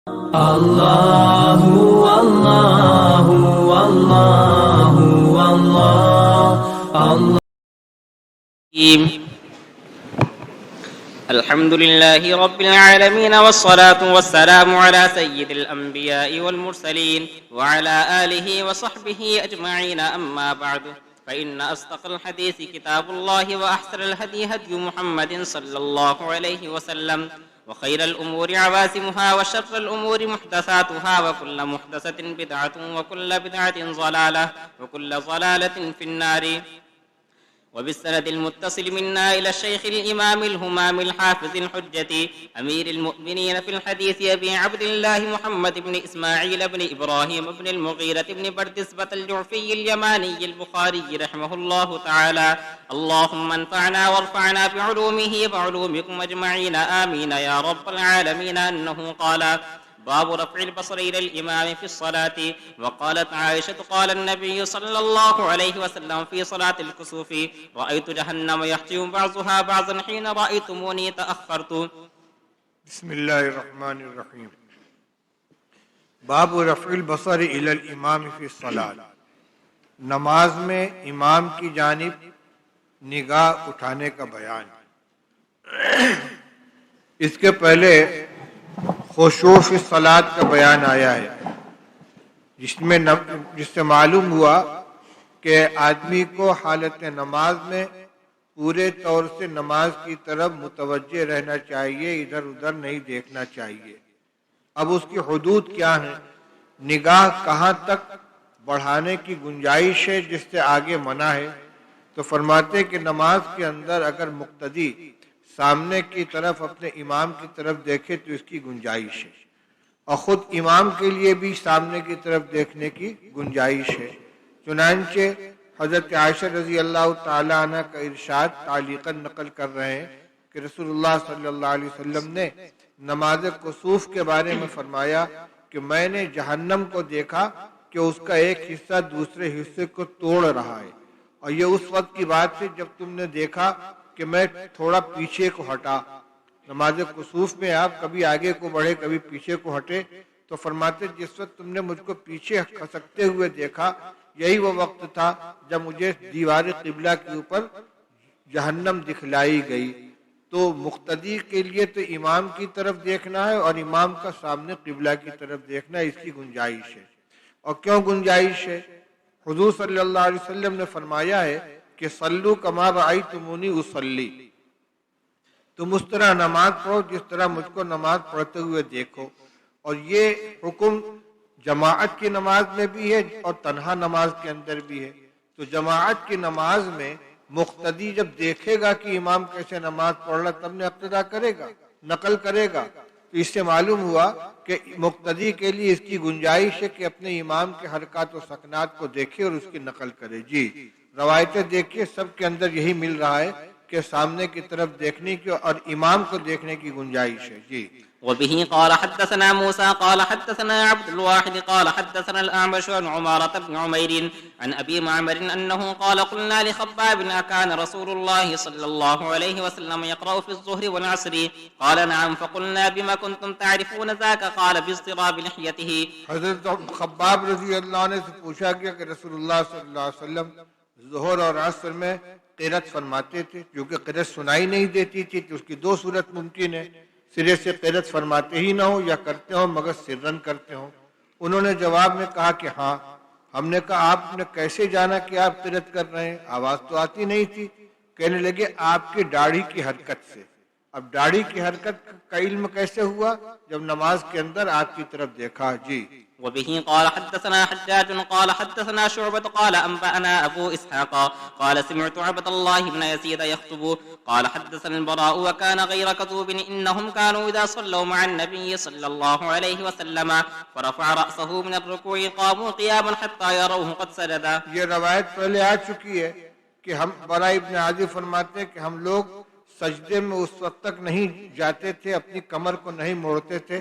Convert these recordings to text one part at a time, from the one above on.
الله والله والله والله الله. الحمد لله رب العالمين، والصلاة والسلام على سيد الأنبياء والمرسلين وعلى آله وصحبه أجمعين. أما بعد، فإن أصدق الحديث كتاب الله، وأحسن الهدي هدي محمد صلى الله عليه وسلم، وخير الأمور عواسمها، وشر الأمور محدثاتها، وكل محدثة بدعة، وكل بدعة ضلالة، وكل ضلالة في النار. وبالسند المتصل منا إلى الشيخ الإمام الهمام الحافظ الحجة أمير المؤمنين في الحديث أبي عبد الله محمد بن إسماعيل بن إبراهيم بن المغيرة بن بردسبة الجعفي اليماني البخاري رحمه الله تعالى: اللهم انفعنا وارفعنا بعلومه وعلومكم أجمعين، آمين يا رب العالمين. أنه قال: باب رفع البصر إلى الإمام في الصلاة. وقالت عائشة: قال النبي صلى الله عليه وسلم في صلاة الكسوف: رأيت جهنم يحجب بعضها بعضا حين رأيتموني تأخرت. بسم اللہ الرحمن الرحیم. باب رفع البصر الی الامام فی الصلاۃ. نماز میں امام کی جانب نگاہ اٹھانے کا بیان. اس کے پہلے خشوع فی الصلاۃ کا بیان آیا ہے، جس سے معلوم ہوا کہ آدمی کو حالت نماز میں پورے طور سے نماز کی طرف متوجہ رہنا چاہیے، ادھر ادھر نہیں دیکھنا چاہیے. اب اس کی حدود کیا ہیں؟ نگاہ کہاں تک بڑھانے کی گنجائش ہے جس سے آگے منع ہے؟ تو فرماتے کہ نماز کے اندر اگر مقتدی سامنے کی طرف اپنے امام کی طرف دیکھے تو اس کی گنجائش ہے، اور خود امام کے لیے بھی سامنے کی طرف دیکھنے کی گنجائش ہے. چنانچہ حضرت عائشہ رضی اللہ تعالی عنہ کا ارشاد تعلیقاً نقل کر رہے ہیں کہ رسول اللہ صلی اللہ علیہ وسلم نے نماز کسوف کے بارے میں فرمایا کہ میں نے جہنم کو دیکھا کہ اس کا ایک حصہ دوسرے حصے کو توڑ رہا ہے، اور یہ اس وقت کی بات ہے جب تم نے دیکھا کہ میں تھوڑا پیچھے کو ہٹا. نماز کسوف میں آپ کبھی آگے کو بڑھے کبھی پیچھے کو ہٹے، تو فرماتے جس وقت تم نے مجھ کو پیچھے کھسکتے ہوئے دیکھا یہی وہ وقت تھا جب مجھے دیوار قبلہ کے اوپر جہنم دکھلائی گئی. تو مقتدی کے لیے تو امام کی طرف دیکھنا ہے، اور امام کا سامنے قبلہ کی طرف دیکھنا ہے، اس کی گنجائش ہے. اور کیوں گنجائش ہے؟ حضور صلی اللہ علیہ وسلم نے فرمایا ہے کہ صلو کما رأیتمونی اصلی، تم اس طرح نماز پڑھو جس طرح مجھ کو نماز پڑھتے ہوئے دیکھو. اور یہ حکم جماعت کی نماز میں بھی ہے اور تنہا نماز کے اندر بھی ہے. تو جماعت کی نماز میں مقتدی جب دیکھے گا کہ امام کیسے نماز پڑھ رہا تب نے اقتدا کرے گا، نقل کرے گا. تو اس سے معلوم ہوا کہ مقتدی کے لیے اس کی گنجائش ہے کہ اپنے امام کے حرکات و سکنات کو دیکھے اور اس کی نقل کرے. جی روایتیں دیکھیے، سب کے اندر یہی مل رہا ہے کہ سامنے کی طرف دیکھنے کی اور امام کو دیکھنے کی گنجائش ہے. جی. وبه قال حدثنا موسى قال حدثنا عبد الواحد قال حدثنا الأعمش عن عمارة بن عمير عن أبي معمر أنه قال: قلنا لخباب: أكان رسول الله صلى الله عليه وسلم يقرأ في الظهر والعصر؟ قال: نعم. فقلنا: بما كنتم تعرفون ذاك؟ قال: باضطراب لحيته. حضرت خباب رضی اللہ عنہ سے پوچھا گیا کہ رسول اللہ صلی اللہ علیہ وسلم ظہر اور عصر میں قرأت فرماتے تھے، کیونکہ قرأت سنائی نہیں دیتی تھی تو اس کی دو صورت ممکن ہے: سرے سے قرأت فرماتے ہی نہ ہو یا کرتے ہو مگر سرن کرتے ہو. انہوں نے جواب میں کہا کہ ہاں. ہم نے کہا آپ نے کیسے جانا کہ آپ قرأت کر رہے ہیں؟ آواز تو آتی نہیں تھی. کہنے لگے آپ کی داڑھی کی حرکت سے. اب داڑھی کی حرکت کا علم کیسے ہوا؟ جب نماز کے اندر آپ کی طرف دیکھا. جی. وبه قال حدثنا حجاج قال حدثنا شعبة قال أنبأنا أبو إسحاق قال: سمعت عبد الله بن يزيد يخطب قال: حدثنا البراء وكان غير كذوب إنهم كانوا إذا صلوا مع النبي صلى الله عليه وسلم فرفع رأسه من الركوع قاموا قياما حتى يروه قد سجد. یہ روایت پہلے آ چکی ہے کہ ہم براء ابن عازب فرماتے ہیں کہ ہم لوگ سجدے میں اس وقت تک نہیں جاتے تھے، اپنی کمر کو نہیں موڑتے تھے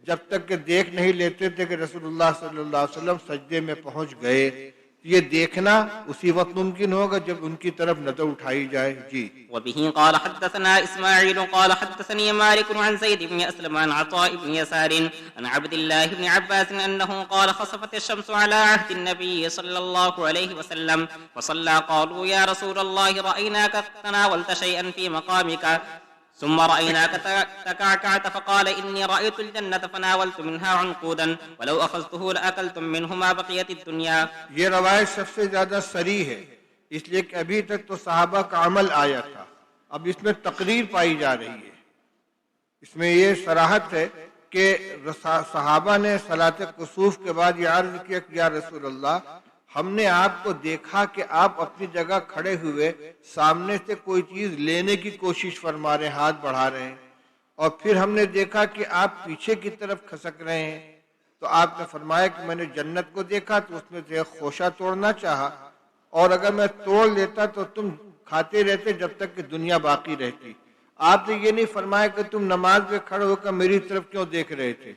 جب تک کہ دیکھ نہیں لیتے تھے کہ رسول اللہ صلی اللہ علیہ وسلم سجدے میں پہنچ گئے. یہ دیکھنا اسی وقت ممکن ہوگا جب ان کی طرف نظر اٹھائی جائے. جی. وبه قال حدثنا اسماعيل قال حدثني مالك عن زيد بن اسلم عن عطاء بن يسار عن عبد الله بن عباس انه قال خسفت الشمس على عهد النبي صلى الله عليه وسلم فصلى قالوا يا رسول الله رايناك تناولت شيئا في مقامك ثم رأيناك تكعكعت فقال إني رأيت الجنة فناولت منها عنقودا ولو أخذته لأكلتم منه ما بقيت الدنيا. یہ روایت سب سے زیادہ صریح ہے اس لیے کہ ابھی تک تو صحابہ کا عمل آیا تھا، اب اس میں تقریر پائی جا رہی ہے. اس میں یہ صراحت ہے کہ صحابہ نے صلاۃ کسوف کے بعد یہ عرض کیا کہ یا رسول اللہ ہم نے آپ کو دیکھا کہ آپ اپنی جگہ کھڑے ہوئے سامنے سے کوئی چیز لینے کی کوشش فرما رہے ہیں، ہاتھ بڑھا رہے ہیں، اور پھر ہم نے دیکھا کہ آپ پیچھے کی طرف کھسک رہے ہیں. تو آپ نے فرمایا کہ میں نے جنت کو دیکھا تو اس میں سے ایک خوشہ توڑنا چاہا، اور اگر میں توڑ لیتا تو تم کھاتے رہتے جب تک کہ دنیا باقی رہتی. آپ نے یہ نہیں فرمایا کہ تم نماز میں کھڑے ہو کر میری طرف کیوں دیکھ رہے تھے.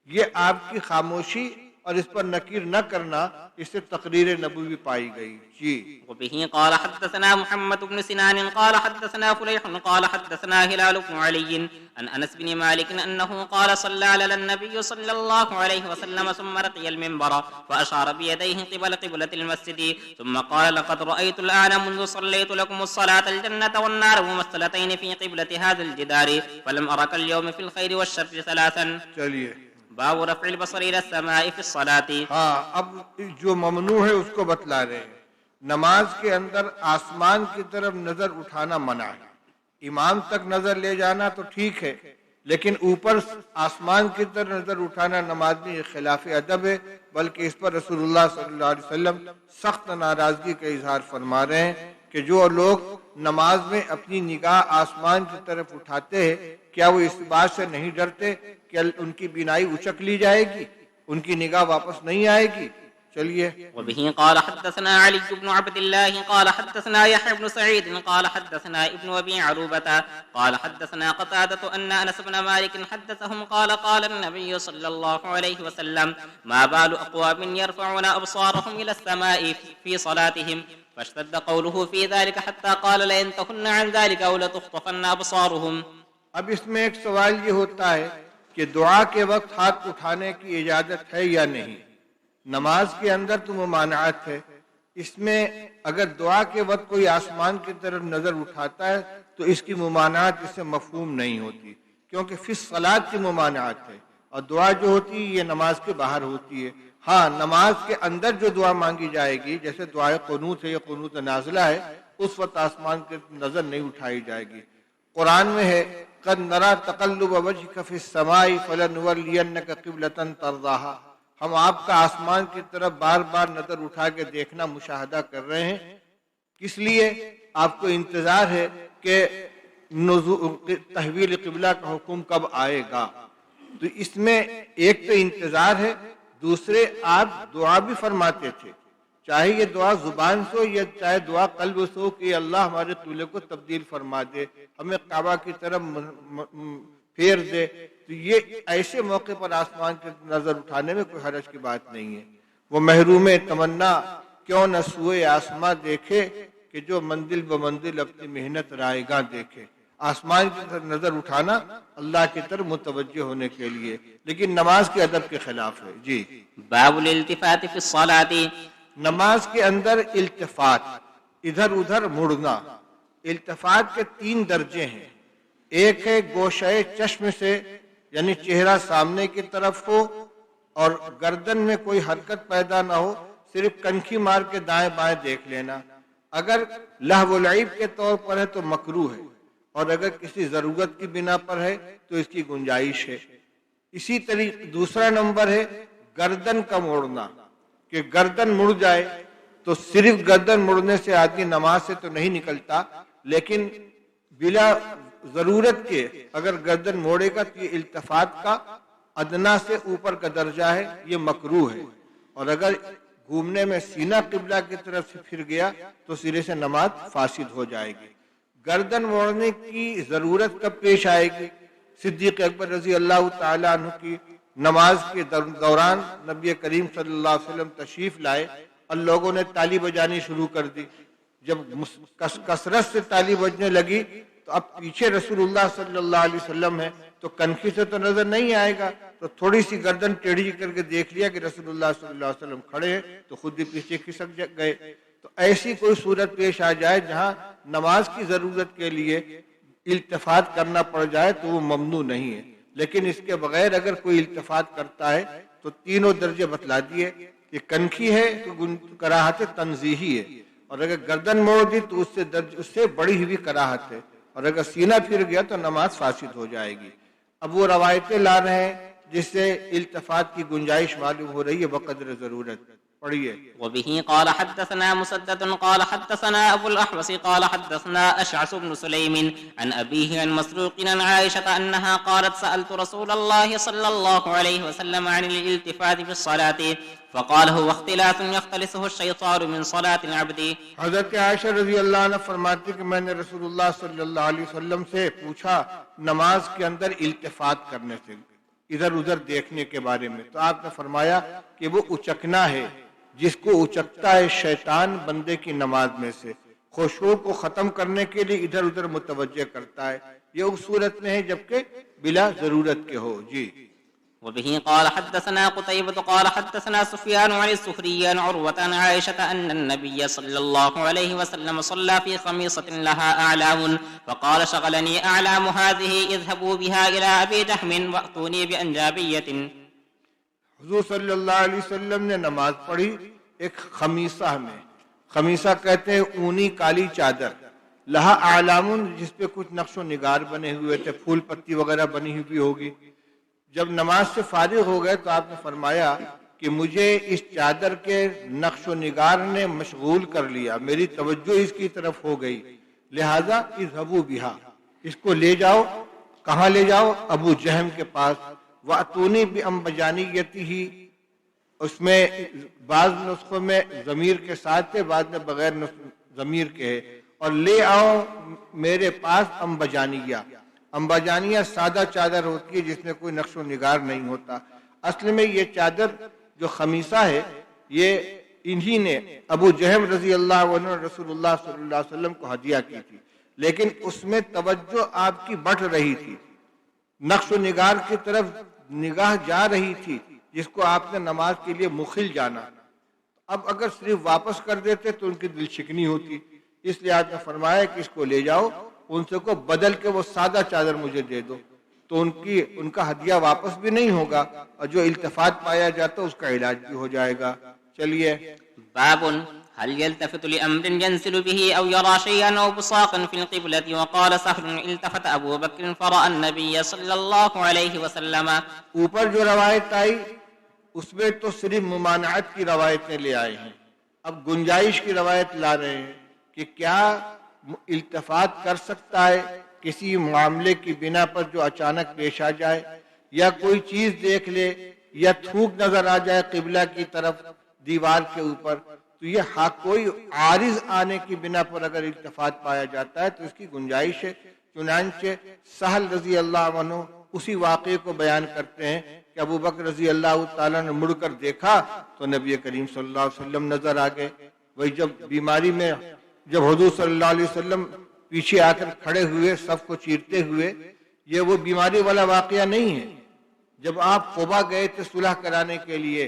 یہ آپ کی خاموشی اور اس پر نکیر نہ کرنا اس سے تقریر نبوی پائی گئی. جی. وبه قال حدثنا محمد بن سنان قال حدثنا فليح قال حدثنا هلال بن علي عن انس بن مالك انه قال صلى على النبي صلى الله عليه وسلم ثم رقي المنبر فاشار بيديه قبل قبلة المسجد ثم قال لقد رايت الان منذ صليت لكم الصلاة الجنة والنار ممثلتين في قبلة هذا الجدار فلم ارك اليوم في الخير والشر ثلاثا. چلیے. باب رفع البصر الى السماء في الصلاة. ہاں، اب جو ممنوع ہے اس کو بتلا رہے ہیں. نماز کے اندر آسمان کی طرف نظر اٹھانا منع ہے. امام تک نظر لے جانا تو ٹھیک ہے، لیکن اوپر آسمان کی طرف نظر اٹھانا نماز میں یہ خلاف ادب ہے، بلکہ اس پر رسول اللہ صلی اللہ علیہ وسلم سخت ناراضگی کا اظہار فرما رہے ہیں کہ جو لوگ نماز میں اپنی نگاہ آسمان کی طرف اٹھاتے ہیں کیا وہ اس بات سے نہیں ڈرتے کہ ان کی بینائی اچک لی جائے گی، ان کی نگاہ واپس نہیں آئے گی. چلیے. وبه قال حدثنا علي بن عبد الله قال حدثنا يحيى بن سعيد قال حدثنا ابن ابي عروبة قال حدثنا قتادة ان انس بن مالك حدثهم قال قال النبي صلى الله عليه وسلم ما بال اقوام يرفعون ابصارهم الى السماء في صلاتهم فاشتد قوله في ذلك حتى قال لينتهن عن ذلك او لتخطفن ابصارهم. اب اس میں ایک سوال یہ ہوتا ہے کہ دعا کے وقت ہاتھ اٹھانے کی اجازت ہے یا نہیں. نماز کے اندر تو ممانعت ہے، اس میں اگر دعا کے وقت کوئی آسمان کی طرف نظر اٹھاتا ہے تو اس کی ممانعت اس سے مفہوم نہیں ہوتی، کیونکہ فی الصلاۃ کی ممانعت ہے، اور دعا جو ہوتی ہے یہ نماز کے باہر ہوتی ہے. ہاں، نماز کے اندر جو دعا مانگی جائے گی جیسے دعائے قنوت ہے یا قنوت نازلہ ہے اس وقت آسمان کی نظر نہیں اٹھائی جائے گی. قرآن میں ہے قد نرى تقلب وجهك في السماء فلنولينك قبلة ترضاها. ہم آپ کا آسمان کی طرف بار بار نظر اٹھا کے دیکھنا مشاہدہ کر رہے ہیں. کس لیے؟ آپ کو انتظار ہے کہ تحویل قبلہ کا حکم کب آئے گا. تو اس میں ایک تو انتظار ہے، دوسرے آپ دعا بھی فرماتے تھے، چاہے یہ دعا زبان سے ہو یا چاہے دعا قلب سے ہو کہ اللہ ہمارے قبلے کو تبدیل فرما دے، ہمیں کعبہ کی طرف پھیر دے. تو یہ ایسے موقع پر آسمان کی نظر اٹھانے میں کوئی حرج کی بات نہیں ہے. وہ محروم تمنا کیوں نہ سوئے آسماں دیکھے کہ جو منزل بمنزل اپنی محنت رائے گاہ دیکھے. آسمان کی طرف نظر اٹھانا اللہ کی طرف متوجہ ہونے کے لیے، لیکن نماز کے ادب کے خلاف ہے. جی. باب الالتفات في الصلاة. نماز کے اندر التفات، ادھر ادھر مڑنا. التفات کے 3 درجے ہیں. ایک ہے گوشۂ چشم سے، یعنی چہرہ سامنے کی طرف ہو اور گردن میں کوئی حرکت پیدا نہ ہو، صرف کنکھی مار کے دائیں بائیں دیکھ لینا. اگر لہو و لعب کے طور پر ہے تو مکروہ ہے، اور اگر کسی ضرورت کی بنا پر ہے تو اس کی گنجائش ہے. اسی طریقے دوسرا نمبر ہے گردن کا موڑنا، کہ گردن مڑ جائے. تو صرف گردن مڑنے سے آدمی نماز سے تو نہیں نکلتا، لیکن بلا ضرورت کے اگر گردن موڑے گا تو یہ التفات کا ادنا سے اوپر کا درجہ ہے، یہ مکروہ ہے. اور اگر گھومنے میں سینہ قبلہ کی طرف سے پھر گیا تو سرے سے نماز فاسد ہو جائے گی. گردن موڑنے کی ضرورت کب پیش آئے گی؟ صدیق اکبر رضی اللہ تعالیٰ عنہ کی نماز کے دوران نبی کریم صلی اللہ علیہ وسلم تشریف لائے اور لوگوں نے تالی بجانی شروع کر دی. جب کثرت سے تالی بجنے لگی تو اب پیچھے رسول اللہ صلی اللہ علیہ وسلم ہے تو کنکھی سے تو نظر نہیں آئے گا, تو تھوڑی سی گردن ٹیڑھی کر کے دیکھ لیا کہ رسول اللہ صلی اللہ علیہ وسلم کھڑے ہیں تو خود بھی پیچھے کھسک گئے. تو ایسی کوئی صورت پیش آ جائے جہاں نماز کی ضرورت کے لیے التفات کرنا پڑ جائے تو وہ ممنوع نہیں ہے, لیکن اس کے بغیر اگر کوئی التفات کرتا ہے تو تینوں درجے بتلا دیے کہ کنکھی ہے تو کراہت تنزیہی ہے, اور اگر گردن موڑ دی تو اس سے بڑی ہوئی کراہت ہے, اور اگر سینہ پھر گیا تو نماز فاسد ہو جائے گی. اب وہ روایتیں لا رہے ہیں جس سے التفات کی گنجائش معلوم ہو رہی ہے بقدر ضرورت. پڑھیے. وبه قال حدثنا مسدد قال حدثنا ابو الاحوص قال حدثنا اشعث بن سليم عن ابيه عن مسروق عن عائشة انها قالت سألت رسول الله صلى الله عليه وسلم عن الالتفات في الصلاة فقال هو اختلاس يختلسه الشيطان من صلاة العبد. حضرت عائشہ رضی اللہ عنہ فرماتی کہ میں نے رسول اللہ صلی اللہ علیہ وسلم سے پوچھا نماز کے اندر التفات کرنے سے, ادھر ادھر دیکھنے کے بارے میں, تو آپ نے فرمایا کہ وہ اچکنا ہے جس کو اچکتا ہے شیطان بندے کی نماز میں سے, خشوع کو ختم کرنے کے لیے ادھر ادھر متوجہ کرتا ہے. یہ اس صورت میں ہے جبکہ بلا ضرورت کے ہو. جی. وبه قال حدثنا قتيبة قال حدثنا سفيان عن الزهري عن عروة عن عائشة أن النبي صلى الله عليه وسلم صلى في خميصة لها أعلام فقال شغلني أعلام هذه اذهبوا بها إلى أبي جهم وأتوني بأنجابية. حضور صلی اللہ علیہ وسلم نے نماز پڑھی ایک خمیصہ میں, خمیصہ کہتے ہیں اونی کالی چادر, لہا اعلام جس پہ کچھ نقش و نگار بنے ہوئے تھے, پھول پتی وغیرہ بنی ہوئی ہوگی. جب نماز سے فارغ ہو گئے تو آپ نے فرمایا کہ مجھے اس چادر کے نقش و نگار نے مشغول کر لیا, میری توجہ اس کی طرف ہو گئی, لہذا اذهبوا بها, اس کو لے جاؤ. کہاں لے جاؤ؟ ابو جہم کے پاس. وَأْتُونِي بِأَنْبَجَانِيَّتِهِ, اس میں بعض نسخوں میں ضمیر کے ساتھ ہے, بعض میں بغیر ضمیر کے ہے, اور لے آؤ میرے پاس انبجانیہ. انبجانیہ سادہ چادر ہوتی ہے جس میں کوئی نقش و نگار نہیں ہوتا. اصل میں یہ چادر جو خمیصہ ہے یہ انہی نے ابو جہم رضی اللہ عنہ رسول اللہ صلی اللہ علیہ وسلم کو ہدیہ کی تھی, لیکن اس میں توجہ آپ کی بڑھ رہی تھی, نقش و نگار کی طرف نگاہ جا رہی تھی جس کو آپ نے نماز کے لیے مخل جانا. اب اگر صرف واپس کر دیتے تو ان کی دل شکنی ہوتی, اس لیے آپ نے فرمایا کہ اس کو لے جاؤ, ان سے کو بدل کے وہ سادہ چادر مجھے دے دو, تو ان کا ہدیہ واپس بھی نہیں ہوگا, اور جو التفات پایا جاتا اس کا علاج بھی ہو جائے گا. چلیے. باب هل يلتفت لأمر ينزل به أو يرى شيئا أو بصاقا في القبلة. وقال سهل التفت أبو بكر فرأى النبي صلى الله عليه وسلم. اوپر جو روایت آئی اس میں تو صرف ممانعت کی روایتیں لے آئے ہیں, اب گنجائش کی روایت لا رہے ہیں کہ کیا التفات کر سکتا ہے کسی معاملے کی بنا پر جو اچانک پیش آ جائے, یا کوئی چیز دیکھ لے, یا تھوک نظر آ جائے قبلہ کی طرف دیوار کے اوپر, تو یہ کوئی عارض آنے کی بنا پر اگر التفات پایا جاتا ہے تو اس کی گنجائش ہے. چنانچہ سہل رضی اللہ عنہ اسی واقعے کو بیان کرتے ہیں کہ ابو بکر رضی اللہ تعالیٰ نے مڑ کر دیکھا تو نبی کریم صلی اللہ علیہ وسلم نظر آ گئے. وہی جب بیماری میں جب حضور صلی اللہ علیہ وسلم پیچھے آ کر کھڑے ہوئے صف کو چیرتے ہوئے, یہ وہ بیماری والا واقعہ نہیں ہے. جب آپ قبا گئے تھے صلح کرانے کے لیے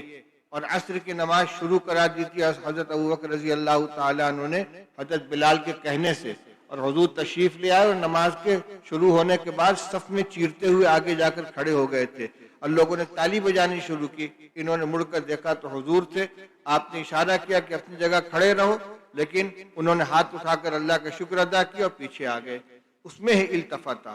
اور عصر کی نماز شروع کرا دی تھی حضرت ابوبکر رضی اللہ تعالیٰ عنہ نے حضرت بلال کے کہنے سے, اور حضور تشریف لے آئے اور نماز کے شروع ہونے کے بعد صف میں چیرتے ہوئے آگے جا کر کھڑے ہو گئے تھے, اور لوگوں نے تالی بجانی شروع کی. انہوں نے مڑ کر دیکھا تو حضور تھے. آپ نے اشارہ کیا کہ اپنی جگہ کھڑے رہو, لیکن انہوں نے ہاتھ اٹھا کر اللہ کا شکر ادا کیا اور پیچھے آ گئے. اس میں ہے التفات.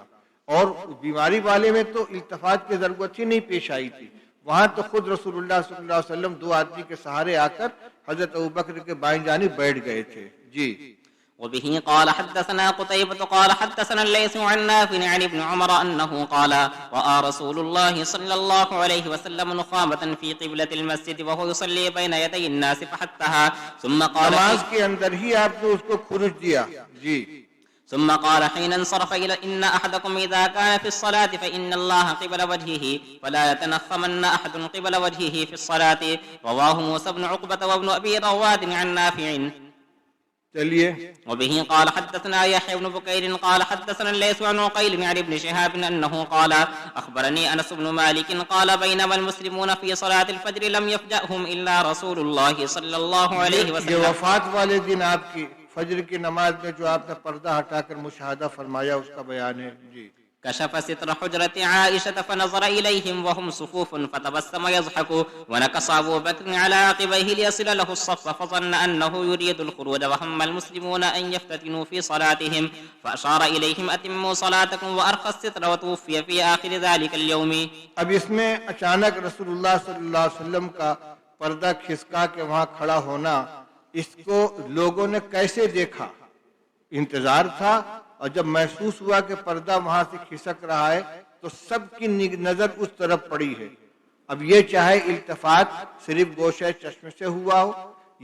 اور بیماری والے میں تو التفات کی ضرورت ہی نہیں پیش آئی تھی, وہاں تو خود رسول اللہ صلی اللہ علیہ وسلم دو آدمی کے سہارے آ کر حضرت ابوبکر کے بائیں جانب بیٹھ گئے تھے. جی. وبه قال حدثنا قتيبة قال حدثنا الليث عن نافع عن ابن عمر أنه قال رأى رسول الله صلى الله عليه وسلم نخامة في قبلة المسجد وهو يصلي بين يدي الناس فحتها ثم قال نماز کے اندر ہی آپ نے اس کو خروج دیا. جی. ثم قال حين انصرف إن أحدكم إذا كان في الصلاة فإن الله قبل وجهه فلا يتنخمن أحد قبل وجهه في الصلاة. رواه موسى بن عقبة وابن أبي رواد عن نافع. چلیے. وبه قال حدثنا يحيى بن بكير قال حدثنا الليث عن عقيل عن ابن شهاب أنه قال أخبرني أنس بن مالك قال بينما المسلمون في صلاة الفجر لم يفجأهم إلا رسول الله صلى الله عليه یہ وسلم. وفات والے دن آپ کی فجر کی نماز میں جو آپ نے پردہ ہٹا کر مشاہدہ فرمایا اس کا بیان ہے. جی. كشف ستر حجرة عائشة فنظر إليهم وهم صفوف فتبسم يضحك ونكص أبو بكر على عقبيه ليصل له الصف فظن أنه يريد الخروج وهم المسلمون أن يفتتنوا في صلاتهم فأشار إليهم أتموا صلاتكم وأرخى الستر وتوفي في آخر ذلك اليوم. اب اس میں اچانک رسول اللہ صلی اللہ علیہ وسلم کا پردہ کھسکا کے وہاں کھڑا ہونا، اس کو لوگوں نے کیسے دیکھا؟ انتظار تھا، اور جب محسوس ہوا کہ پردہ وہاں سے کھسک رہا ہے تو سب کی نظر اس طرف پڑی ہے. اب یہ چاہے التفات صرف گوشہ چشم سے ہوا ہو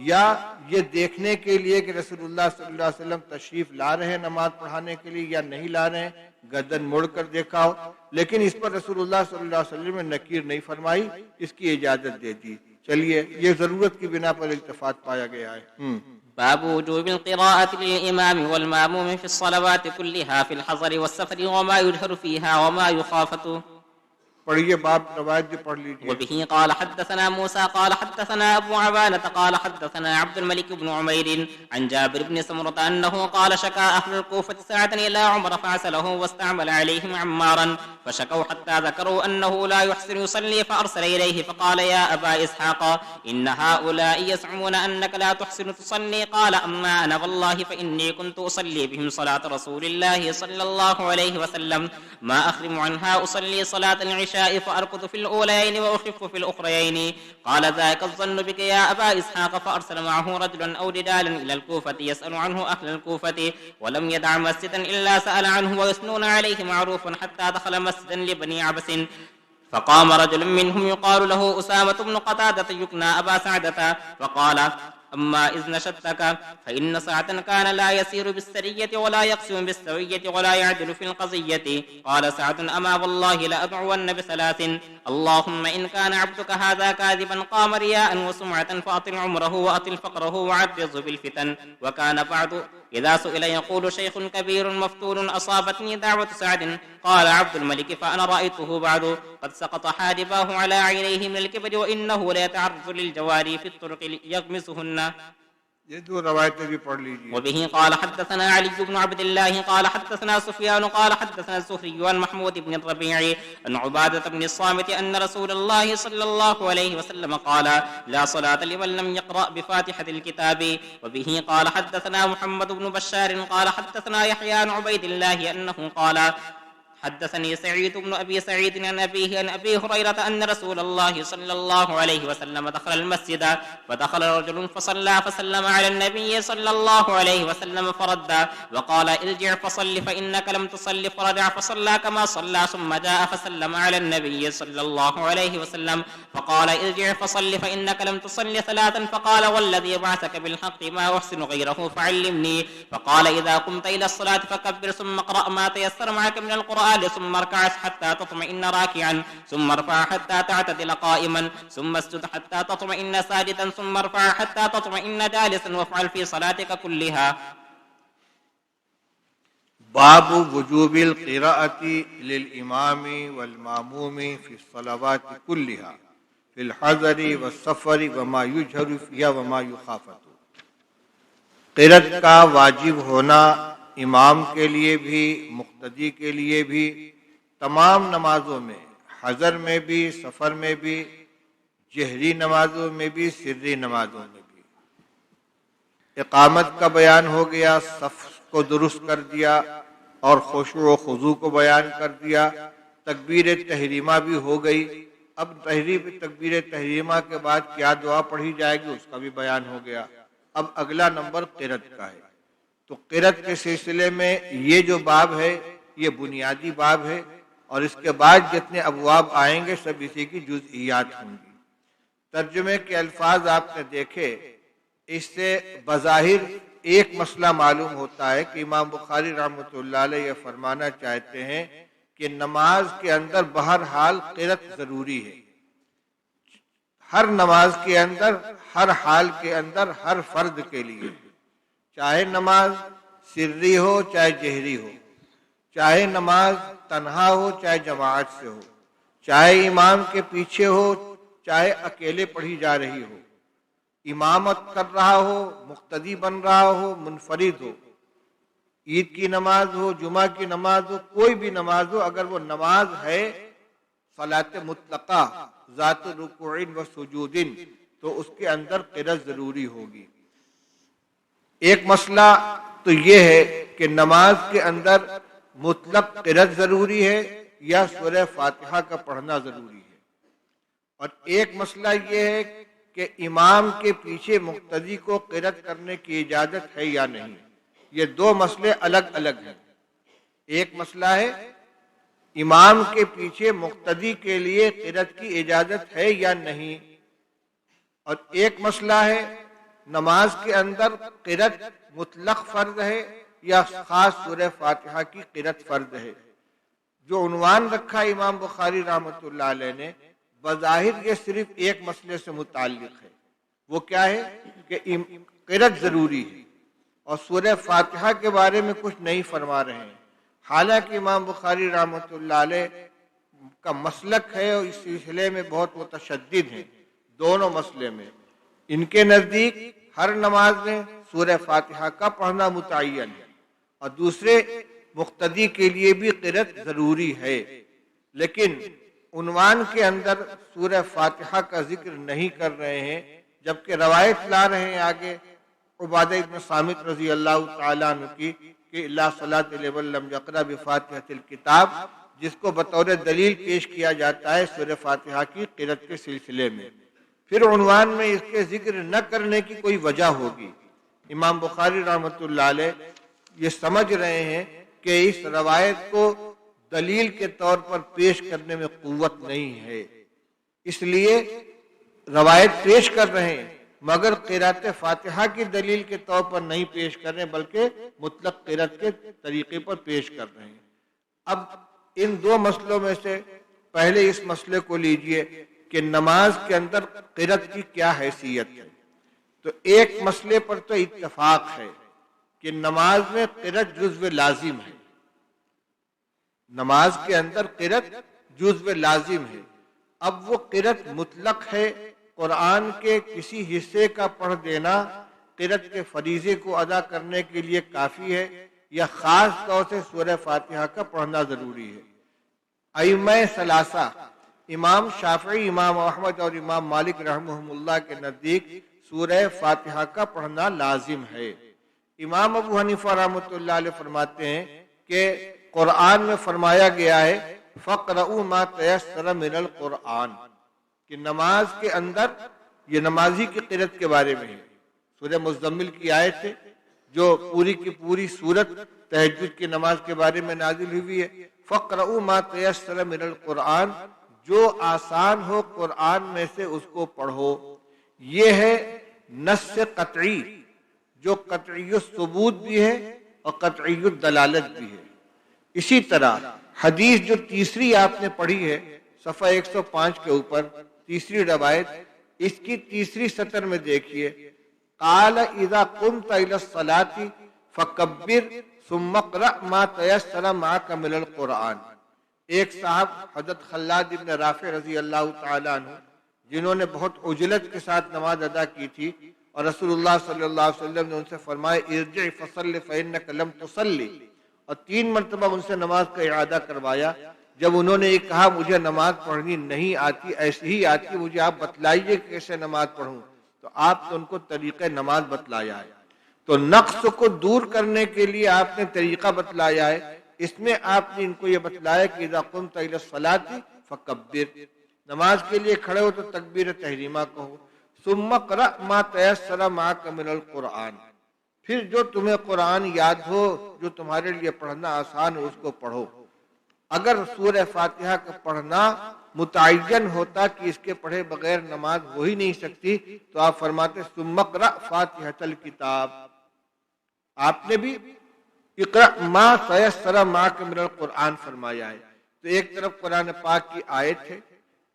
یا یہ دیکھنے کے لیے کہ رسول اللہ صلی اللہ علیہ وسلم تشریف لا رہے ہیں نماز پڑھانے کے لیے یا نہیں لا رہے ہیں، گردن موڑ کر دیکھا ہو، لیکن اس پر رسول اللہ صلی اللہ علیہ وسلم نے نکیر نہیں فرمائی، اس کی اجازت دے دی. چلیے، یہ ضرورت کی بنا پر التفات پایا گیا ہے. باب وجوب القراءة للإمام والمأموم في الصلوات كلها في الحضر والسفر وما يجهر فيها وما يخافت. پڑھیے، باب روایت بھی پڑھ لیجیے. وبه قال حدثنا موسى قال حدثنا أبو عوانة قال حدثنا عبد الملك بن عمير عن جابر بن سمرة أنه قال شكا أهل الكوفة ساعة إلى عمر فعسله واستعمل عليهم عمارا فشكوا حتى ذكروا أنه لا يحسن يصلي فأرسل إليه فقال يا أبا إسحاق إن هؤلاء يزعمون أنك لا تحسن تصلي. قال أما أنا والله فإني كنت أصلي بهم صلاة رسول الله صلى الله عليه وسلم ما أخرم عنها أصلي صلاة العشاء فأركض في الأولين وأخف في الأخرين. قال ذاك الظن بك يا أبا إسحاق. فأرسل معه رجلا أو رجالا إلى الكوفة يسأل عنه أهل الكوفة ولم يدع مسجدا إلا سأل عنه ويثنون عليه معروفا حتى دخل مسجدا لبني عبس فقام رجل منهم يقال له أسامة بن قتادة يكنى أبا سعدة فقال أما إذ نشدتك فإن سعة كان لا يسير بالسرية ولا يقسم بالسوية ولا يعدل في القضية. قال سعد أما والله لأدعون بثلاث اللهم إن كان عبدك هذا كاذبا قام رياء وسمعة فأطل عمره وأطل فقره وعرضه بالفتن. وكان بعد إذا سئل يقول شيخ كبير مفتون أصابتني دعوة سعد. قال عبد الملك فأنا رأيته بعد قد سقط حاجباه على عينيه من الكبر وإنه ليتعرض للجواري في الطرق يغمسهن. یہ دو روایتیں بھی پڑھ لیجیے. وبه قال حدثنا علي بن عبد الله قال حدثنا سفيان قال حدثنا الزهري عن محمود بن الربيع عن عبادة بن الصامت أن رسول الله صلى الله عليه وسلم قال لا صلاة لمن لم يقرأ بفاتحة الكتاب. وبه قال حدثنا محمد بن بشار قال حدثنا يحيى عن عبيد الله أنه قال حدثني سعيد بن أبي سعيد عن أبيه عن أبي هريرة أن رسول الله صلى الله عليه وسلم دخل المسجد فدخل رجل فصلى فسلم على النبي صلى الله عليه وسلم فرد وقال ارجع فصل فإنك لم تصل فرجع فصلى كما صلى ثم جاء فسلم على النبي صلى الله عليه وسلم فقال ارجع فصل فإنك لم تصل ثلاثا فقال والذي بعثك بالحق ما أحسن غيره فعلمني. فقال إذا قمت إلى الصلاة فكبر ثم اقرأ ما تيسر معك من القرآن ثم اركع حتى تطمئن راكعا ثم ارفع حتى تعتدل قائما ثم اسجد حتى تطمئن ساجدا ثم ارفع حتى تطمئن جالسا وافعل في صلاتك كلها. باب وجوب القراءة للإمام والمأموم في الصلوات كلها في الحضر والسفر وما يجهر فيها وما يخافت. قرأت کا واجب ہونا امام کے لیے بھی مقتدی کے لیے بھی تمام نمازوں میں، حضر میں بھی، سفر میں بھی، جہری نمازوں میں بھی، سری نمازوں میں بھی. اقامت کا بیان ہو گیا، صف کو درست کر دیا اور خشوع و خضوع کو بیان کر دیا. تکبیر تحریمہ بھی ہو گئی. اب تکبیر تحریمہ کے بعد کیا دعا پڑھی جائے گی اس کا بھی بیان ہو گیا. اب اگلا نمبر قرأت کا ہے. تو قرأت کے سلسلے میں یہ جو باب ہے یہ بنیادی باب ہے، اور اس کے بعد جتنے ابواب آئیں گے سب اسی کی جزئیات ہوں گی. ترجمے کے الفاظ آپ نے دیکھے، اس سے بظاہر ایک مسئلہ معلوم ہوتا ہے کہ امام بخاری رحمۃ اللہ علیہ یہ فرمانا چاہتے ہیں کہ نماز کے اندر بہرحال قرأت ضروری ہے. ہر نماز کے اندر، ہر حال کے اندر، ہر فرد کے لیے، چاہے نماز سری ہو چاہے جہری ہو، چاہے نماز تنہا ہو چاہے جماعت سے ہو، چاہے امام کے پیچھے ہو چاہے اکیلے پڑھی جا رہی ہو، امامت کر رہا ہو، مقتدی بن رہا ہو، منفرد ہو، عید کی نماز ہو، جمعہ کی نماز ہو، کوئی بھی نماز ہو، اگر وہ نماز ہے صلاۃ مطلقہ ذات رکوع و سجود تو اس کے اندر قرأت ضروری ہوگی. ایک مسئلہ تو یہ ہے کہ نماز کے اندر مطلق قرأت ضروری ہے یا سورہ فاتحہ کا پڑھنا ضروری ہے، اور ایک مسئلہ یہ ہے کہ امام کے پیچھے مقتدی کو قرأت کرنے کی اجازت ہے یا نہیں. یہ دو مسئلے الگ الگ ہیں. ایک مسئلہ ہے امام کے پیچھے مقتدی کے لیے قرأت کی اجازت ہے یا نہیں، اور ایک مسئلہ ہے نماز کے اندر قرأت مطلق فرض ہے یا خاص سورہ فاتحہ کی قرأت فرض ہے. جو عنوان رکھا امام بخاری رحمۃ اللہ علیہ نے بظاہر یہ صرف ایک مسئلے سے متعلق ہے. وہ کیا ہے کہ قرأت ضروری ہے اور سورہ فاتحہ کے بارے میں کچھ نہیں فرما رہے ہیں. حالانکہ امام بخاری رحمۃ اللہ علیہ کا مسلک ہے اور اس سلسلے میں بہت متشدد ہیں. دونوں مسئلے میں ان کے نزدیک ہر نماز میں سورہ فاتحہ کا پڑھنا متعین ہے اور دوسرے مقتدی کے لیے بھی قرأت ضروری ہے، لیکن عنوان کے اندر سورہ فاتحہ کا ذکر نہیں کر رہے ہیں، جبکہ روایت لا رہے ہیں آگے عبادہ ابن صامت رضی اللہ تعالیٰ عنہ کی کہ لا صلاۃ لمن لم یقرأ بفاتحۃ الکتاب، جس کو بطور دلیل پیش کیا جاتا ہے سورہ فاتحہ کی قرأت کے سلسلے میں. پھر عنوان میں اس کے ذکر نہ کرنے کی کوئی وجہ ہوگی. امام بخاری رحمۃ اللہ علیہ یہ سمجھ رہے ہیں کہ اس روایت کو دلیل کے طور پر پیش کرنے میں قوت نہیں ہے، اس لیے روایت پیش کر رہے ہیں مگر قرأت فاتحہ کی دلیل کے طور پر نہیں پیش کر رہے بلکہ مطلق قرأت کے طریقے پر پیش کر رہے ہیں. اب ان دو مسئلوں میں سے پہلے اس مسئلے کو لیجئے کہ نماز کے اندر قرأت کی کیا حیثیت ہے. تو ایک مسئلے پر تو اتفاق ہے کہ نماز میں قرأت جزو لازم ہے. نماز کے اندر قرأت جزو لازم ہے. اب وہ قرأت مطلق ہے، قرآن کے کسی حصے کا پڑھ دینا قرأت کے فریضے کو ادا کرنے کے لیے کافی ہے یا خاص طور سے سورہ فاتحہ کا پڑھنا ضروری ہے. ائمہ ثلاثہ امام شافعی، امام احمد اور امام مالک رحمہم اللہ کے نزدیک سورہ فاتحہ کا پڑھنا لازم ہے. امام ابو حنیفہ رحمۃ اللہ علیہ فرماتے ہیں کہ قرآن میں فرمایا گیا ہے فَقْرَؤُوا مَا تَيَسَّرَ مِنَ الْقُرْآنِ، کہ نماز کے اندر یہ نمازی کی قرأت کے بارے میں ہے. سورہ مزمل کی آیت ہے جو پوری کی پوری سورت تہجد کی نماز کے بارے میں نازل ہوئی ہے. فَقْرَؤُوا مَا تَيَسَّرَ مِنَ الْقُرْآنِ، جو آسان ہو قرآن میں سے اس کو پڑھو. یہ ہے نص قطعی جو قطعی الثبوت بھی ہے اور قطعی الدلالت بھی ہے. اسی طرح حدیث جو تیسری آپ نے پڑھی ہے صفحہ 105 کے اوپر تیسری روایت، اس کی تیسری سطر میں دیکھیے قال اذا قمت الى الصلاة فکبر ثم اقرأ ما تيسر معك من القرآن. ایک صاحب حضرت خلاد ابن رافع رضی اللہ تعالی عنہ جنہوں نے بہت عجلت کے ساتھ نماز ادا کی تھی اور رسول اللہ صلی اللہ علیہ وسلم نے ان سے فرمایا ارجع فصل فإنك لم تصلی، اور 3 مرتبہ ان سے نماز کا اعادہ کروایا. جب انہوں نے یہ کہا مجھے نماز پڑھنی نہیں آتی، ایسی ہی آتی، مجھے آپ بتلائیے کہ کیسے نماز پڑھوں، تو آپ نے ان کو طریقہ نماز بتلایا ہے. تو نقص کو دور کرنے کے لیے آپ نے طریقہ بتلایا ہے. اس میں آپ نے ان کو یہ بتلایا کہ اذا قمت الى الصلاة فکبر، نماز کے لیے کھڑے ہو تو تکبیر تحریمہ کہو. ثم اقرأ ما تيسر معك من القرآن، پھر جو تمہیں قرآن یاد ہو، جو تمہارے لیے پڑھنا آسان ہو، اس کو پڑھو. اگر سورہ فاتحہ کا پڑھنا متعین ہوتا کہ اس کے پڑھے بغیر نماز ہو ہی نہیں سکتی تو آپ فرماتے ثم اقرأ فاتحۃ الکتاب، آپ نے بھی اقرأ ما تیسر معک من القرآن فرمایا ہے، تو ایک طرف قرآن پاک کی آیت ہے،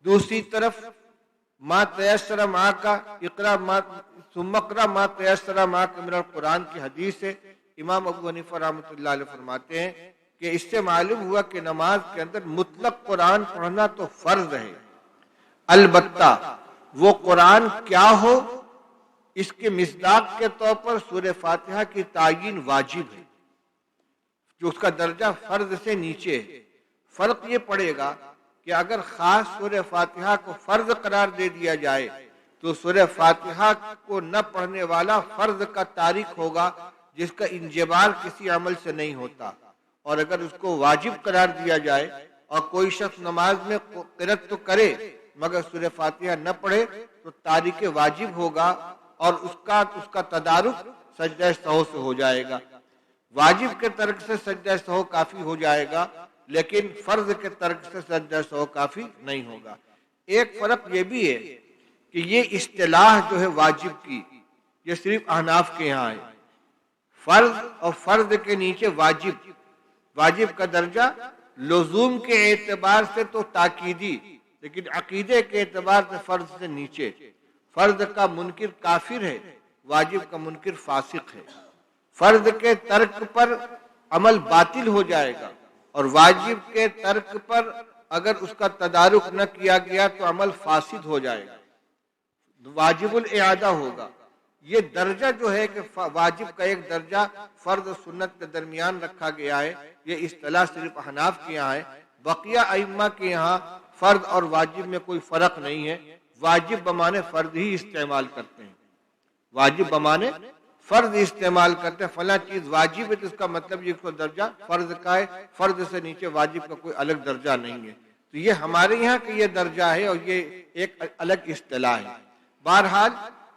دوسری طرف ما تیسر معک اقرأ ما ثم اقرأ ما تیسر معک من القرآن کی حدیث ہے۔ امام ابو حنیفہ رحمۃ اللہ علیہ فرماتے ہیں کہ اس سے معلوم ہوا کہ نماز کے اندر مطلق قرآن پڑھنا تو فرض ہے، البتہ وہ قرآن کیا ہو اس کے مصداق کے طور پر سورہ فاتحہ کی تعیین واجب ہے، جو اس کا درجہ فرض سے نیچے ہے۔ فرق یہ پڑے گا کہ اگر خاص سورہ فاتحہ کو فرض قرار دے دیا جائے تو سورہ فاتحہ کو نہ پڑھنے والا فرض کا تارک ہوگا، جس کا انجبار کسی عمل سے نہیں ہوتا، اور اگر اس کو واجب قرار دیا جائے اور کوئی شخص نماز میں قرأت تو کرے مگر سورہ فاتحہ نہ پڑھے تو تارک واجب ہوگا، اور اس کا تدارک سجدہ سہو سے ہو جائے گا۔ واجب کے ترک سے سجدہ سہو کافی ہو جائے گا، لیکن فرض کے ترک سے سجدہ سہو کافی نہیں ہوگا۔ ایک فرق یہ بھی ہے کہ یہ اصطلاح جو ہے واجب کی، یہ صرف احناف کے یہاں ہے۔ فرض اور فرض کے نیچے واجب، واجب کا درجہ لزوم کے اعتبار سے تو تاکیدی، لیکن عقیدے کے اعتبار سے فرض سے نیچے۔ فرض کا منکر کافر ہے، واجب کا منکر فاسق ہے۔ فرض کے ترک پر عمل باطل ہو جائے گا، اور واجب کے ترک پر اگر اس کا تدارک نہ کیا گیا تو عمل فاسد ہو جائے گا، واجب الاعادہ ہوگا۔ یہ درجہ جو ہے کہ واجب کا ایک درجہ فرض و سنت کے درمیان رکھا گیا ہے، یہ اصطلاح صرف احناف کے یہاں ہے۔ بقیہ ائمہ کے یہاں فرض اور واجب میں کوئی فرق نہیں ہے، واجب بمانے فرض ہی استعمال کرتے ہیں، واجب بمانے فرض استعمال کرتے ہیں۔ فلاں چیز واجب ہے تو اس کا مطلب یہ اس کو درجہ فرض کا ہے، فرض سے نیچے واجب کا کوئی الگ درجہ نہیں ہے۔ تو یہ ہمارے یہاں کا یہ درجہ ہے اور یہ ایک الگ اصطلاح ہے۔ بہرحال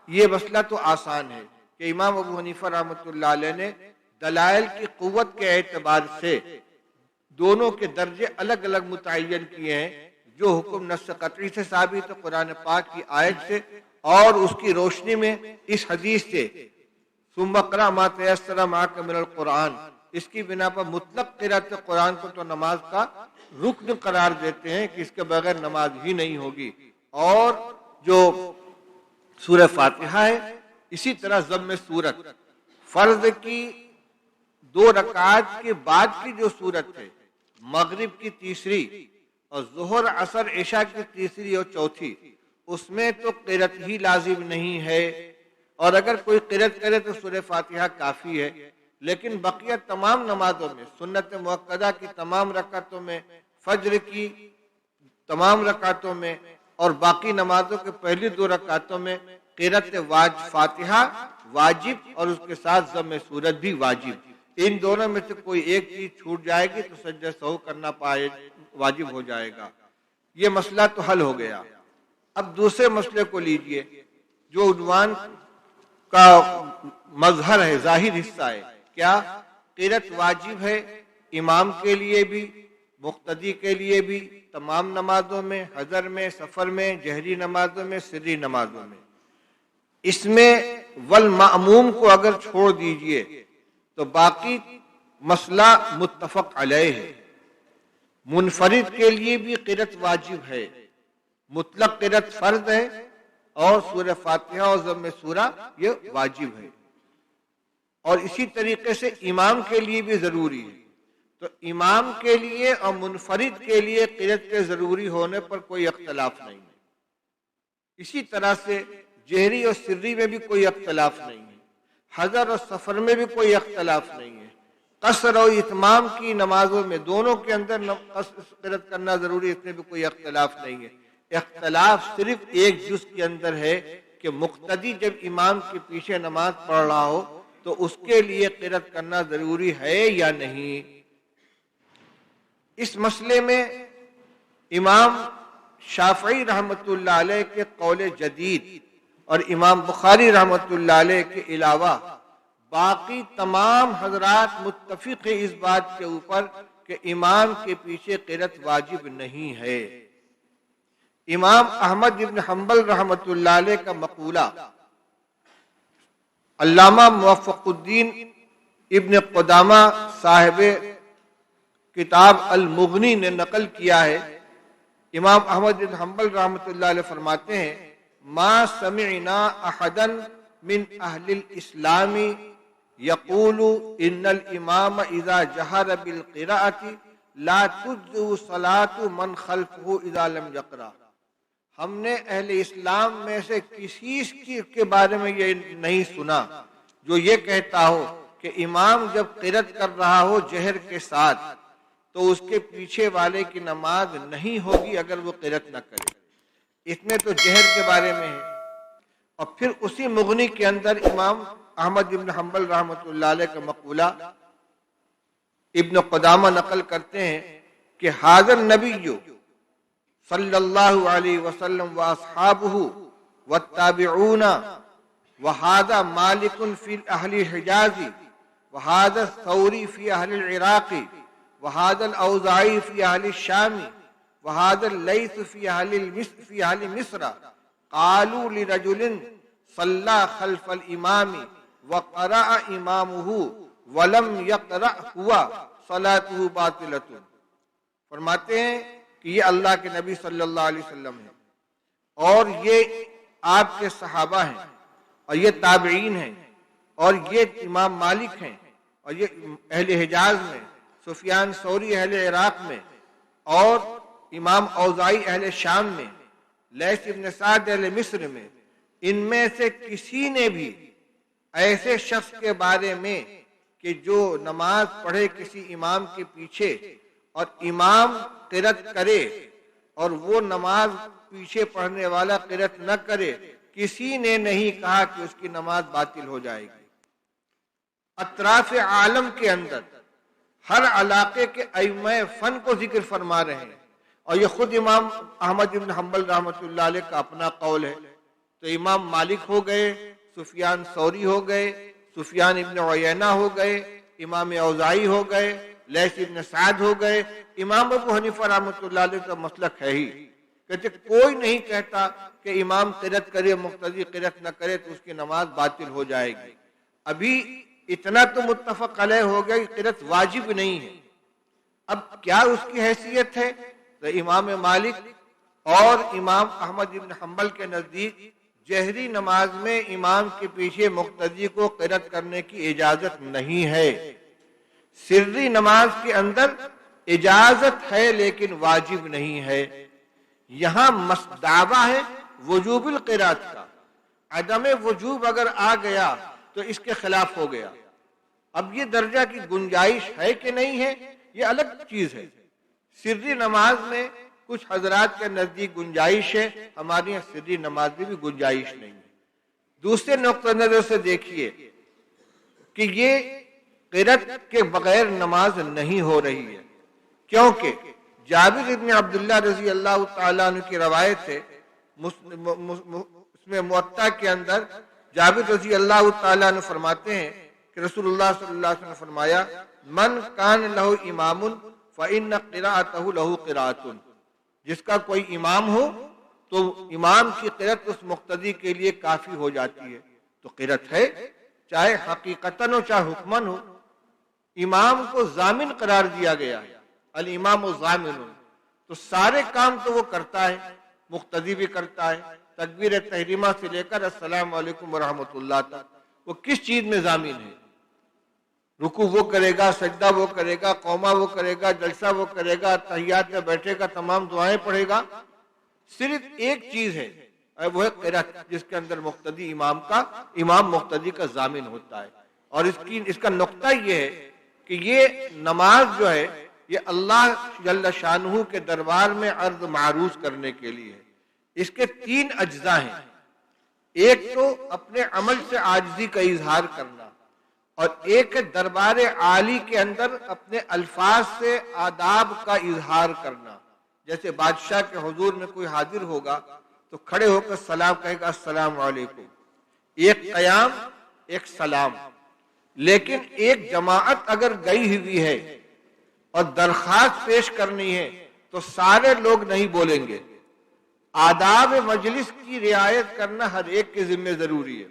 یہ مسئلہ تو آسان ہے کہ امام ابو حنیفہ رحمۃ اللہ علیہ نے دلائل کی قوت کے اعتبار سے دونوں کے درجے الگ الگ متعین کیے ہیں، جو حکم نص قطعی سے ثابت ہے قرآن پاک کی آیت سے، اور اس کی روشنی میں اس حدیث سے ثم اقرأ ما تیسر معک من القرآن، اس کی بنا پر مطلق قرأت قرآن کو تو نماز کا رکن قرار دیتے ہیں کہ اس کے بغیر نماز ہی نہیں ہوگی، اور جو سورہ فاتحہ ہے اسی طرح ضم سورت، فرض کی 2 رکعات کے بعد کی جو سورت ہے، مغرب کی تیسری اور ظہر عصر عشاء کی تیسری اور چوتھی، اس میں تو قرأت ہی لازم نہیں ہے، اور اگر کوئی قرأت کرے تو سورہ فاتحہ کافی ہے۔ لیکن بقیہ تمام نمازوں میں، سنت مؤکدہ کی تمام رکعتوں میں، فجر کی تمام رکعتوں میں، اور باقی نمازوں کے پہلی 2 رکعتوں میں قرأت فاتحہ واجب اور اس کے ساتھ ضم سورت بھی واجب۔ ان دونوں میں سے کوئی ایک چیز چھوٹ جائے گی تو سجدہ سہو کرنا واجب ہو جائے گا۔ یہ مسئلہ تو حل ہو گیا۔ اب دوسرے مسئلے کو لیجئے جو عنوان کا مظہر ہے، ظاہر حصہ ہے، کیا قرأت واجب ہے امام کے لیے بھی، مقتدی کے لیے بھی، تمام نمازوں میں، حضر میں، سفر میں، جہری نمازوں میں، سری نمازوں میں۔ اس میں والمأموم کو اگر چھوڑ دیجئے تو باقی مسئلہ متفق علیہ ہے۔ منفرد کے لیے بھی قرأت واجب ہے، مطلق قرأت فرض ہے، اور سورہ فاتحہ اور ضم سورہ یہ واجب ہے، اور اسی طریقے سے امام کے لیے بھی ضروری ہے۔ تو امام کے لیے اور منفرد کے لیے قرأت کے ضروری ہونے پر کوئی اختلاف نہیں ہے۔ اسی طرح سے جہری اور سری میں بھی کوئی اختلاف نہیں ہے، حضر اور سفر میں بھی کوئی اختلاف نہیں ہے، قصر اور اتمام کی نمازوں میں دونوں کے اندر قرأت کرنا ضروری ہے، اس میں بھی کوئی اختلاف نہیں ہے۔ اختلاف صرف ایک جز کے اندر ہے کہ مقتدی جب امام کے پیچھے نماز پڑھ رہا ہو تو اس کے لیے قرأت کرنا ضروری ہے یا نہیں۔ اس مسئلے میں امام شافعی رحمۃ اللہ علیہ کے قول جدید اور امام بخاری رحمۃ اللہ علیہ کے علاوہ باقی تمام حضرات متفق ہیں اس بات کے اوپر کہ امام کے پیچھے قرأت واجب نہیں ہے۔ امام احمد بن حنبل رحمۃ اللہ علیہ کا مقولہ علامہ موفق الدین ابن قدامہ صاحب کتاب المغنی نے نقل کیا ہے، امام احمد بن حنبل رحمۃ اللہ علیہ فرماتے ہیں ما سمعنا احدا من اہل الاسلام یقول ان الامام اذا جہر بالقراءة لا تجزئ صلاة من خلفه اذا لم یقرأ۔ ہم نے اہل اسلام میں سے کسی کے بارے میں یہ نہیں سنا جو یہ کہتا ہو کہ امام جب قرأت کر رہا ہو جہر کے ساتھ تو اس کے پیچھے والے کی نماز نہیں ہوگی اگر وہ قرأت نہ کرے۔ اس میں تو جہر کے بارے میں ہے۔ اور پھر اسی مغنی کے اندر امام احمد بن حنبل رحمۃ اللہ علیہ کا مقولہ ابن قدامہ نقل کرتے ہیں کہ حاضر نبی صلی اللہ علیہ وسلم واصحابہ والتابعون وهذا مالک فی اہل حجاز وهذا الثوری فی اہل العراق وهذا الاوزاعی فی اہل الشام وهذا اللیث فی اہل مصر قالوا لرجل صلى خلف الامام وقرأ امامه ولم يقرأ هو صلاته باطلة۔ فرماتے ہیں کہ یہ اللہ کے نبی صلی اللہ علیہ وسلم ہیں اور یہ آپ کے صحابہ ہیں اور یہ تابعین ہیں اور یہ امام مالک ہیں اور یہ اہل حجاز میں، سفیان ثوری اہل عراق میں اور امام اوزاعی اہل شام میں، لیث ابن سعد اہل مصر میں، ان میں سے کسی نے بھی ایسے شخص کے بارے میں کہ جو نماز پڑھے کسی امام کے پیچھے اور امام قرأت کرے اور وہ نماز پیچھے پڑھنے والا قرأت نہ کرے، کسی نے نہیں کہا کہ اس کی نماز باطل ہو جائے گی۔ اطراف عالم کے اندر ہر علاقے کے ائمہ فن کو ذکر فرما رہے ہیں اور یہ خود امام احمد بن حنبل رحمۃ اللہ علیہ کا اپنا قول ہے۔ تو امام مالک ہو گئے، سفیان ثوری ہو گئے، سفیان ابن عیینہ ہو گئے، امام اوزاعی ہو گئے، لیث ابن سعد ہو گئے، امام ابو حنیفہ رحمۃ اللہ علیہ کا مسلک ہے ہی، کہتے کوئی نہیں کہتا کہ امام قرأت کرے مقتدی قرأت نہ کرے تو اس کی نماز باطل ہو جائے گی۔ ابھی اتنا تو متفق علیہ ہو گیا کہ قرأت واجب نہیں ہے، اب کیا اس کی حیثیت ہے؟ تو امام مالک اور امام احمد بن حنبل کے نزدیک جہری نماز میں امام کے پیچھے مقتدی کو قرأت کرنے کی اجازت نہیں ہے۔ سری نماز کے اندر اجازت ہے لیکن واجب نہیں ہے۔ یہاں دعویٰ ہے وجوب القرأت کا، عدم وجوب اگر آ گیا تو اس کے خلاف ہو گیا۔ اب یہ درجہ کی گنجائش ہے کہ نہیں ہے یہ الگ چیز ہے۔ سری نماز میں کچھ حضرات کے نزدیک گنجائش ہے، ہمارے یہاں سری نماز میں بھی گنجائش نہیں ہے۔ دوسرے نقطہ نظر سے دیکھیے کہ یہ قرأت کے بغیر نماز نہیں ہو رہی ہے، کیونکہ جابر ابن عبداللہ رضی اللہ تعالیٰ عنہ کی روایت ہے، اس میں موطا کے اندر جابر رضی اللہ تعالیٰ عنہ فرماتے ہیں کہ رسول اللہ صلی اللہ علیہ وسلم نے فرمایا من کان لہ امام فإن قراءتہ لہ قراءۃ، جس کا کوئی امام ہو تو امام کی قرأت اس مقتدی کے لیے کافی ہو جاتی ہے۔ تو قرأت ہے چاہے حقیقتاً ہو چاہے حکماً ہو، امام کو ضامن قرار دیا گیا ہے، الامام ضامن، تو سارے کام تو وہ کرتا ہے، مقتدی بھی کرتا ہے، تکبیر تحریمہ سے لے کر السلام علیکم ورحمۃ اللہ تک، وہ کس چیز میں ضامن ہے؟ رکوع وہ کرے گا، سجدہ وہ کرے گا، قومہ وہ کرے گا، جلسہ وہ کرے گا، تحیات میں بیٹھے گا، تمام دعائیں پڑھے گا، صرف ایک چیز ہے وہ ہے قرأت، جس کے اندر مقتدی امام مقتدی کا ضامن ہوتا ہے۔ اور اس کا نقطہ یہ ہے کہ یہ نماز جو ہے یہ اللہ جل شانہ کے دربار میں عرض معروض کرنے کے لیے ہے۔ اس کے تین اجزاء ہیں، ایک تو اپنے عمل سے عاجزی کا اظہار کرنا، اور ایک دربار عالی کے اندر اپنے الفاظ سے آداب کا اظہار کرنا۔ جیسے بادشاہ کے حضور میں کوئی حاضر ہوگا تو کھڑے ہو کر سلام کہے گا السلام علیکم، ایک قیام ایک سلام۔ لیکن ایک جماعت اگر گئی ہوئی ہے اور درخواست پیش کرنی ہے تو سارے لوگ نہیں بولیں گے، آداب مجلس کی رعایت کرنا ہر ایک کے ذمہ ضروری ہے۔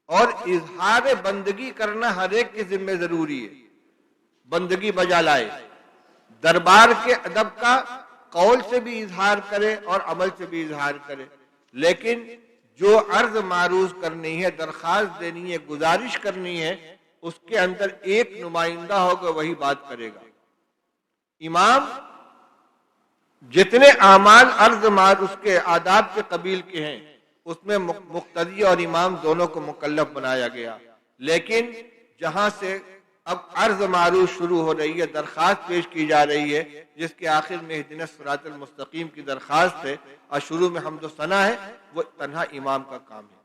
اور اظہار بندگی کرنا ہر ایک کے ذمہ ضروری ہے، بندگی بجا لائے، دربار کے ادب کا قول سے بھی اظہار کرے اور عمل سے بھی اظہار کرے، لیکن جو عرض معروض کرنی ہے، درخواست دینی ہے، گزارش کرنی ہے، اس کے اندر ایک نمائندہ ہوگا، وہی بات کرے گا۔ امام جتنے اعمال عرض اس کے آداب کے قبیل کے ہیں، اس میں مقتدی اور امام دونوں کو مکلف بنایا گیا، لیکن جہاں سے اب عرض معروض شروع ہو رہی ہے، درخواست پیش کی جا رہی ہے، جس کے آخر میں اہدنا الصراط المستقیم کی درخواست ہے اور شروع میں حمد و ثنا ہے، وہ تنہا امام کا کام ہے۔